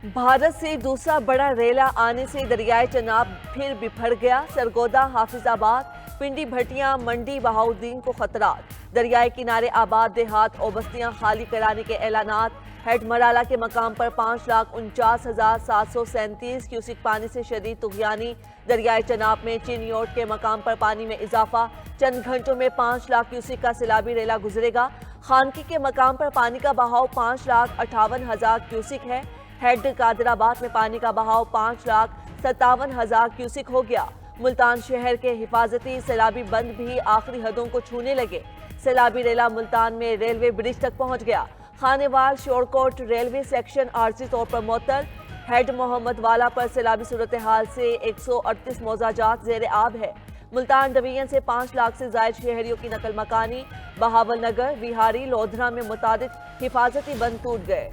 भारत से दूसरा बड़ा रेला आने से दरियाए चनाब फिर बिफर गया। सरगोदा, हाफिजाबाद, पिंडी भटियां, मंडी बहाउद्दीन को खतरात। दरियाए किनारे आबाद देहात और बस्तियां खाली कराने के ऐलानात। हेड मराला के मकाम पर 5,49,737 क्यूसिक पानी से शदीद तुगयानी। दरियाए चनाब में चिनियोट के मकाम पर पानी में इजाफा। चंद घंटों में 5 लाख क्यूसिक का सैलाबी रेला गुजरेगा। खानकी के मकाम पर पानी का बहाव 5,58,000 क्यूसिक है। हेड कादराबाद में पानी का बहाव 5,57,000 क्यूसिक हो गया। मुल्तान शहर के हिफाजती सैलाबी बंद भी आखिरी हदों को छूने लगे। सैलाबी रेला मुल्तान में रेलवे ब्रिज तक पहुंच गया। खानेवाल शोरकोट रेलवे सेक्शन आर्जी तौर पर मुअत्तल। हेड मोहम्मद वाला पर सैलाबी सूरत हाल से 138 मौजाजात ज़ेर आब है। मुल्तान डिवीजन से 5 लाख से जायद शहरियों की नकल मकानी। बहावल नगर, बिहारी, लोधरा में मुतादिद हिफाजती बंद टूट गए।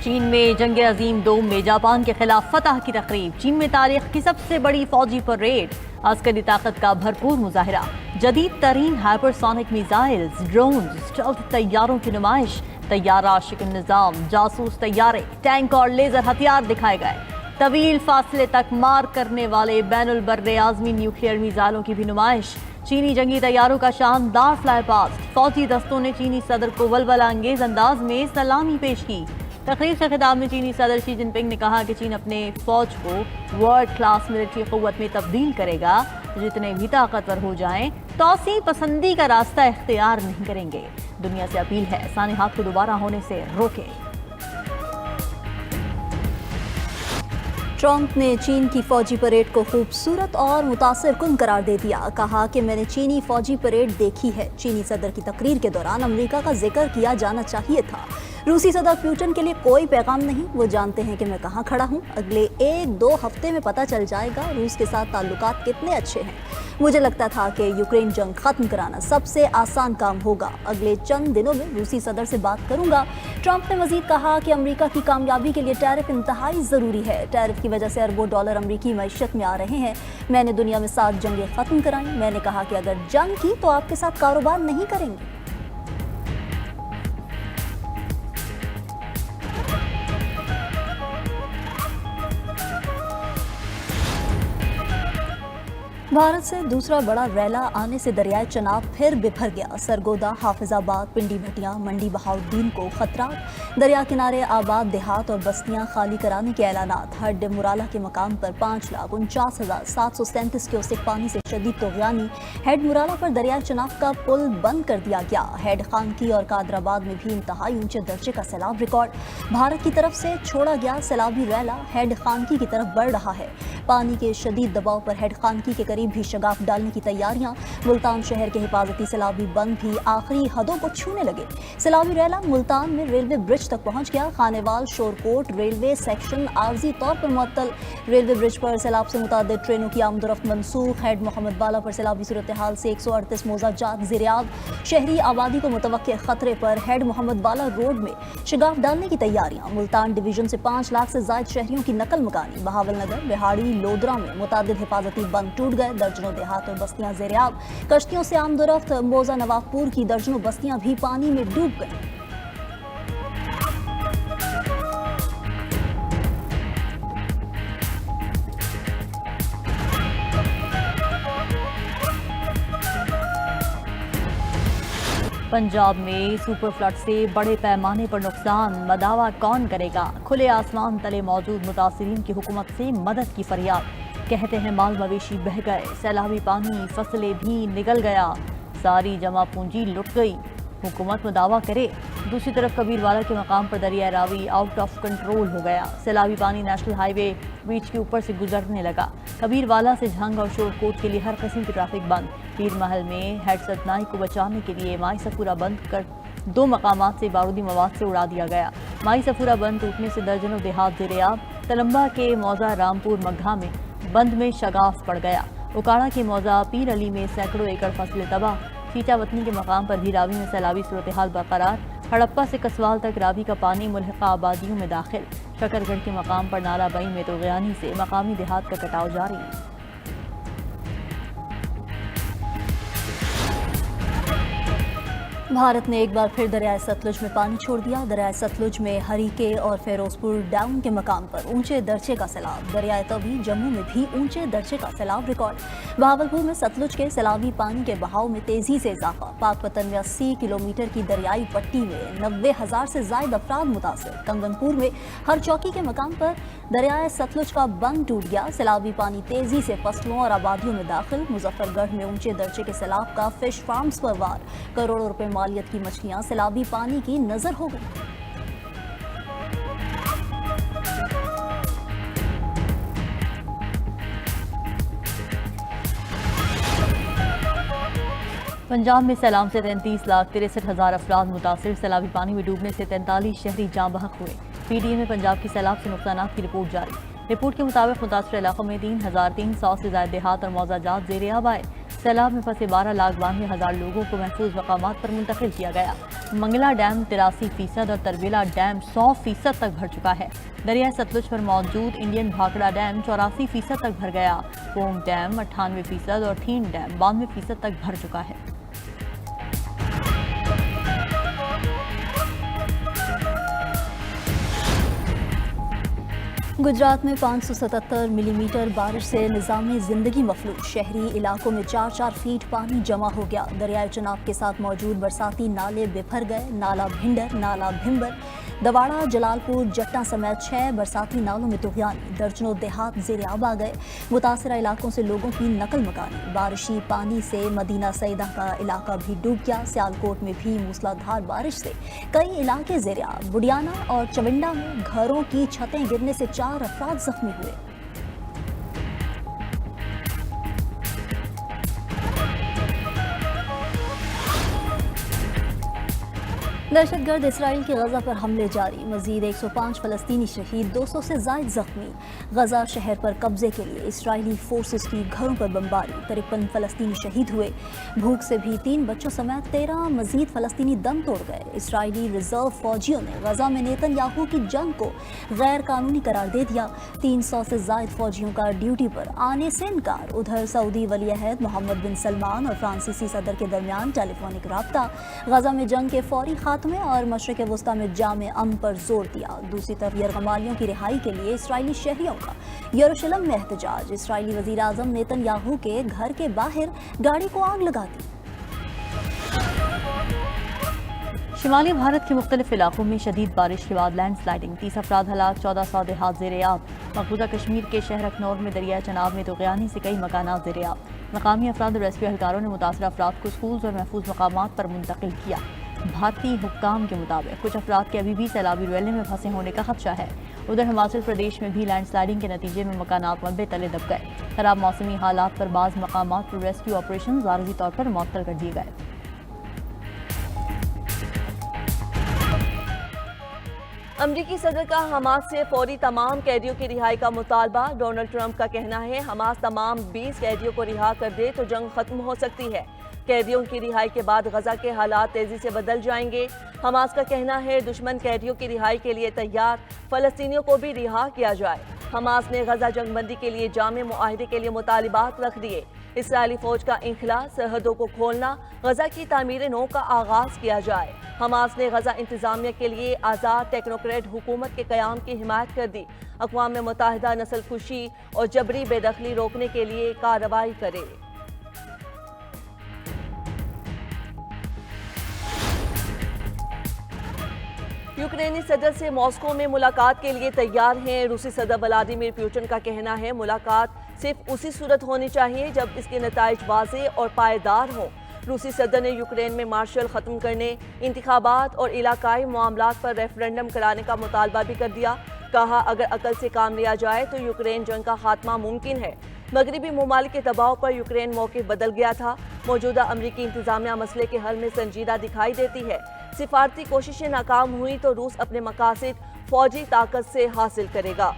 चीन में जंग अजीम 2 में जापान के खिलाफ फतह की तकरीब। चीन में तारीख की सबसे बड़ी फौजी परेड। अस्करी ताकत का भरपूर मुजाहिरा। जदीद तरीन हाइपरसोनिक मिसाइल्स, ड्रोन, स्टेल्थ तैयारों की नुमाइश। तैयारा शिकन निजाम, जासूस तैयारे, टैंक और लेजर हथियार दिखाए गए। तवील फासले तक मार करने वाले बैनुल बर्रे आज़मी न्यूक्लियर मिसाइलों की भी नुमाइश। चीनी जंगी तैयारों का शानदार फ्लाई पास्ट। फौजी दस्तों ने चीनी सदर को वलवला अंगेज अंदाज में सलामी पेश की। तकरीब से खिताब में चीनी सदर शी जिनपिंग ने कहा कि चीन अपने फौज को वर्ल्ड क्लास मिलिट्री क़ुव्वत में तब्दील करेगा। जितने भी ताकतवर हो जाएं, तौसी पसंदी का रास्ता इख्तियार नहीं करेंगे। दुनिया से अपील है सानिहात को दोबारा होने से रोके। ट्रंप ने चीन की फौजी परेड को खूबसूरत और मुतासिर कुन करार दे दिया। कहा कि मैंने चीनी फौजी परेड देखी है। चीनी सदर की तकरीर के दौरान अमेरिका का जिक्र किया जाना चाहिए था। रूसी सदर पुतिन के लिए कोई पैगाम नहीं। वो जानते हैं कि मैं कहाँ खड़ा हूँ। अगले 1-2 हफ्ते में पता चल जाएगा रूस के साथ ताल्लुकात कितने अच्छे हैं। मुझे लगता था कि यूक्रेन जंग खत्म कराना सबसे आसान काम होगा। अगले चंद दिनों में रूसी सदर से बात करूंगा। ट्रंप ने मजीद कहा कि अमेरिका की कामयाबी के लिए टैरिफ इंतहाई ज़रूरी है। टैरिफ की वजह से अरबों डॉलर अमेरिकी मईशत में आ रहे हैं। मैंने दुनिया में 7 जंगें ख़त्म कराई। मैंने कहा कि अगर जंग की तो आपके साथ कारोबार नहीं करेंगे। भारत से दूसरा बड़ा रेला आने से दरियाए चनाब फिर बिफर गया। सरगोदा, हाफिजाबाद, पिंडी भटियां, मंडी बहाउद्दीन को खतरात। दरिया किनारे आबाद देहात और बस्तियां खाली कराने के ऐलानात। हेड मुराला के मकाम पर 5,49,737 क्यूसेक पानी से शदीद तुगयानी। हेड मुराला पर दरियाए चनाब का पुल बंद कर दिया गया। हेड खानकी और कादराबाद में भी इंतहाई ऊंचे दर्जे का सैलाब रिकॉर्ड। भारत की तरफ से छोड़ा गया सैलाबी रेला हेड खानकी की तरफ बढ़ रहा है। पानी के शदीद दबाव पर हेड खानकी के करीब भी शगाफ डालने की तैयारियां। मुल्तान शहर के हिफाजती सैलाबी बंद भी आखिरी हदों को छूने लगे। सैलाबी रेला मुल्तान में रेलवे ब्रिज तक पहुंच गया। खानेवाल शोरकोट रेलवे सेक्शन आर्जी तौर पर मुअत्तल। रेलवे ब्रिज पर सैलाब से मुतादिद ट्रेनों की आमदोरफ्त मनसूख। हेड मोहम्मद वाला पर सैलाबी सूरत हाल से 138 मौजाजात ज़ेर-ए-आब। शहरी आबादी को मुतवक्के खतरे पर हेड मोहम्मद वाला रोड में शगाफ डालने की तैयारियां। मुल्तान डिवीजन से 5 लाख से जायद शहरियों की नकल मकानी। बहावल नगर, बिहाड़ी, लोधरा में मुतादिद हिफाजती बंद टूट गए। दर्जनों देहात और बस्तियां ज़ेर-ए-आब। कश्तियों से आमदोरफ्त मोजा नवाबपुर की दर्जनों बस्तियां भी पानी में डूब गईं। पंजाब में सुपर फ्लड से बड़े पैमाने पर नुकसान। मदावा कौन करेगा? खुले आसमान तले मौजूद मुतासिरीन की हुकूमत से मदद की फरियाद। कहते हैं माल मवेशी बह गए, सैलाबी पानी फसलें भी निगल गया, सारी जमा पूंजी लुट गई। हुकूमत मुदावा करे। दूसरी तरफ कबीरवाला के मकाम पर दरिया रावी आउट ऑफ कंट्रोल हो गया। सैलाबी पानी नेशनल हाईवे ब्रिज के ऊपर से गुजरने लगा। कबीरवाला से झंग और शोरकोट के लिए हर किस्म की ट्रैफिक बंद। पीर महल में हेड सदनाई को बचाने के लिए माई सफूरा बंद कर 2 मकामात से बारूदी मवाद से उड़ा दिया गया। माई सफूरा बंद टूटने से दर्जनों देहात ज़ेर-ए-आब। तलम्बा के मौजा रामपुर मग्घा में बंद में शगाफ पड़ गया। उकाड़ा के मौजा पीर अली में सैकड़ों एकड़ फसलें तबाह। चीचा वतनी के मकाम पर भी रावी में सैलाबी सूरत हाल बरकरार। हड़प्पा से कसवाल तक रावी का पानी मुल्हिका आबादियों में दाखिल। शकरगढ़ के मकाम पर नाला बई में तुग़यानी से मकामी देहात का कटाव जारी। भारत ने एक बार फिर दरियाए सतलुज में पानी छोड़ दिया। दरियाए सतलुज में हरीके और फिरोजपुर डैम के मकाम पर ऊंचे दर्जे का सैलाब। दरियाए तवी जम्मू में भी ऊंचे दर्जे का सैलाब रिकॉर्ड। बहावलपुर में सतलुज के सैलाबी पानी के बहाव में तेजी से इजाफा। पाकपतन में 80 किलोमीटर की दरियाई पट्टी में 90,000 से ज्यादा अफराद मुतासिर। कंगनपुर में हर चौकी के मकाम पर दरियाए सतलुज का बंद टूट गया। सैलाबी पानी तेजी से फसलों और आबादियों में दाखिल। मुजफ्फरगढ़ में ऊंचे दर्जे के सैलाब का फिश फार्म्स पर वार। करोड़ों रुपए मालियत की मछलियां सैलाबी पानी की नजर हो गई। पंजाब में सैलाब से 33,63,000 अफराद मुतासिर। सैलाबी पानी में डूबने से 43 शहरी जाँ बहक हुए। पीटीए में पंजाब की सैलाब से नुकसानात की रिपोर्ट जारी। रिपोर्ट के मुताबिक मुतासर इलाकों में 3,300 से ज्यादा देहात और मौजाजात ज़ेर आब आए। सैलाब में फंसे 12,92,000 लोगों को महफूज मकामात पर मुंतकिल किया गया। मंगला डैम 83% और तरबेला डैम 100% तक भर चुका है। दरिया सतलुज पर मौजूद इंडियन भाखड़ा डैम 84% तक भर गया। कोम डैम 98% और थीन डैम 92% तक भर चुका है। गुजरात में 577 मिलीमीटर बारिश से निज़ाम ज़िंदगी मफलूज। शहरी इलाकों में 4-4 फीट पानी जमा हो गया। दरियाए चनाब के साथ मौजूद बरसाती नाले बिफर गए। नाला भिंडर, नाला भिम्बर, दवाड़ा, जलालपुर, जट्टा समेत 6 बरसाती नालों में तुग़यानी। दर्जनों देहात ज़ेर आब आ गए। मुतासरा इलाकों से लोगों की नकल मकानी। बारिशी पानी से मदीना सईदा का इलाका भी डूब गया। सियालकोट में भी मूसलाधार बारिश से कई इलाके ज़ेर आब। बुडियाना और चविंडा में घरों की छतें गिरने से 4 अफराद जख्मी हुए। दहशतगर्द इसराइल के गजा पर हमले जारी। मजीद 105 फलस्तीनी शहीद, 200 से जायद जख्मी। गजा शहर पर कब्जे के लिए इसराइली फोर्सेस की घरों पर बमबारी। 53 फलस्तीनी शहीद हुए। भूख से भी 3 बच्चों समेत 13 मजीद फलस्तीनी दम तोड़ गए। इसराइली रिजर्व फौजियों ने गजा में नेतन्याहू की जंग को गैर कानूनी करार दे दिया। 300 से जायद फौजियों का ड्यूटी पर आने से इनकार। उधर सऊदी वली अहद मोहम्मद बिन सलमान और फ्रांसीसी सदर के दरमियान टेलीफोनिक राब्ता। गजा में जंग के फौरी खात्मे और मशरक़ वस्ता में जामे अमन पर जोर दिया। दूसरी तरफ यरगमालियों की रिहाई के लिए इसराइली शहरियों का यरूशलेम में एहतजाज। इसराइली वज़ीर आज़म नेतन्याहू के घर के बाहर गाड़ी को आग लगा दी। शिमाली भारत के मुख्तलिफ इलाकों में शदीद बारिश के बाद लैंड स्लाइडिंग। 30 अफराद हलाक, 1400 देहात ज़ेर आब। मकबूजा कश्मीर के शहर अखनौर में दरिया चनाब में तुग़यानी से कई मकानात ज़ेर आब। मकामी अफराद और रेस्क्यू एहलकारों ने मुतासर अफराद को स्कूल और महफूज मकामात पर मुंतकिल किया। भारतीय हुक्काम के मुताबिक कुछ अफराद के अभी भी सैलाबी रैले में फंसे होने का खदशा है। उधर हिमाचल प्रदेश में भी लैंड स्लाइडिंग के नतीजे में मकानात मलबे तले दब गए। खराब मौसमी हालात पर बाज़ मकामात पर रेस्क्यू ऑपरेशन आरज़ी तौर पर मुअत्तल कर दिए गए। अमरीकी सदर का हमास से फौरी तमाम कैदियों की रिहाई का मुतालबा। डोनाल्ड ट्रंप का कहना है हमास तमाम 20 कैदियों को रिहा कर दे तो जंग खत्म हो सकती है। कैदियों की रिहाई के बाद गजा के हालात तेजी से बदल जाएंगे। हमास का कहना है दुश्मन कैदियों की रिहाई के लिए तैयार, फलस्तीनियों को भी रिहा किया जाए। हमास ने गजा जंगबंदी के लिए जामे मुआहदे के लिए मुतालिबात रख दिए। इसराइली फौज का इंखला, सरहदों को खोलना, गजा की तामीर नौ का आगाज किया जाए। हमास ने गजा इंतजामिया के लिए आज़ाद टेक्नोक्रेट हुकूमत के क़याम की हिमायत कर दी। अक़वाम मुत्तहिदा नस्ल खुशी और जबरी बेदखली रोकने के लिए कार्रवाई करे। यूक्रेनी सदर से मॉस्को में मुलाकात के लिए तैयार हैं। रूसी सदर व्लादिमीर पुतिन का कहना है मुलाकात सिर्फ उसी सूरत होनी चाहिए जब इसके नताइज वाज़ेह और पायदार हों। रूसी सदर ने यूक्रेन में मार्शल ख़त्म करने, इंतखाबात और इलाकाई मामलात पर रेफरेंडम कराने का मुतालबा भी कर दिया। कहा अगर अकल से काम लिया जाए तो यूक्रेन जंग का खात्मा मुमकिन है। मगरबी ममालिक के दबाव पर यूक्रेन मौक़िफ़ बदल गया था। मौजूदा अमरीकी इंतजामिया मसले के हल में संजीदा दिखाई देती है। सिफारती कोशिशें नाकाम हुई तो रूस अपने मकासद फौजी ताकत से हासिल करेगा।